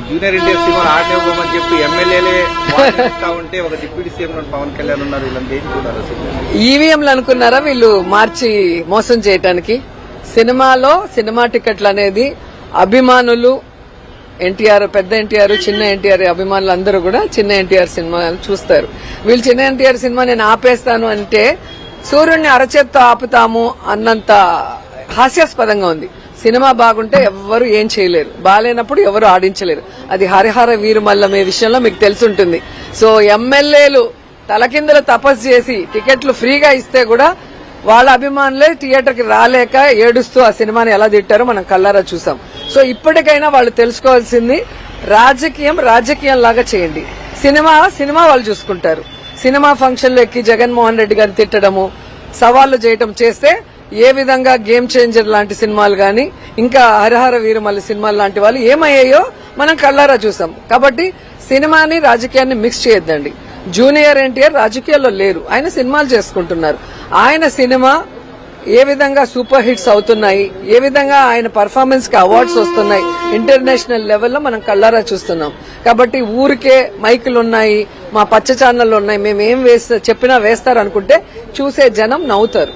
Junior NTR cinema ఆడనివ్వమని చెప్పి ఎమ్మెల్యేలే ఉంటే ఒక డిప్యూటీ సీఎం పవన్ కళ్యాణ్ ఉన్నారు. వీళ్ళని దేని చూడాలి? ఈవీఎంలు అనుకున్నారా వీళ్ళు మార్చి మోసం చేయడానికి? సినిమాలో సినిమా టికెట్లు అనేది అభిమానులు ఎన్టీఆర్, పెద్ద ఎన్టీఆర్, చిన్న ఎన్టీఆర్ అభిమానులు అందరూ కూడా చిన్న ఎన్టీఆర్ సినిమాలు చూస్తారు. వీళ్ళు చిన్న ఎన్టీఆర్ సినిమా నేను ఆపేస్తాను అంటే సూర్యుడిని అరచేత్తో ఆపుతాము అన్నంత హాస్యాస్పదంగా ఉంది. సినిమా బాగుంటే ఎవ్వరు ఏం చేయలేరు, బాగాలేనప్పుడు ఎవరు ఆడించలేరు. అది హరిహర వీరుమల్లమే విషయంలో మీకు తెలుసుంటుంది. సో ఎమ్మెల్యేలు తలకిందులు తపస్సు చేసి టికెట్లు ఫ్రీగా ఇస్తే కూడా వాళ్ళ అభిమానులే థియేటర్కి రాలేక ఏడుస్తూ ఆ సినిమాని ఎలా తిట్టారో మనం కళ్ళారా చూసాం. సో ఇప్పటికైనా వాళ్ళు తెలుసుకోవాల్సింది రాజకీయం లాగా చేయండి. సినిమా వాళ్ళు చూసుకుంటారు. సినిమా ఫంక్షన్లో ఎక్కి జగన్మోహన్ రెడ్డి గారిని తిట్టడము, సవాళ్లు చేయటం చేస్తే ఏ విధంగా గేమ్ చేంజర్ లాంటి సినిమాలు గాని ఇంకా హరిహర వీరమల్లి సినిమాలు లాంటి వాళ్ళు ఏమయ్యాయో మనం కళ్ళారా చూసాం. కాబట్టి సినిమాని రాజకీయాన్ని మిక్స్ చేయొద్దండి. జూనియర్ ఎన్టీఆర్ రాజకీయాల్లో లేరు, ఆయన సినిమాలు చేసుకుంటున్నారు. ఆయన సినిమా ఏ విధంగా సూపర్ హిట్స్ అవుతున్నాయి, ఏ విధంగా ఆయన పర్ఫార్మెన్స్ కి అవార్డ్స్ వస్తున్నాయి ఇంటర్నేషనల్ లెవెల్లో మనం కళ్ళారా చూస్తున్నాం. కాబట్టి ఊరికే మైకులు ఉన్నాయి, మా పచ్చ ఛానళ్ళు ఉన్నాయి, మేమేం చెప్పినా వేస్తారు అనుకుంటే చూసే జనం నవ్వుతారు.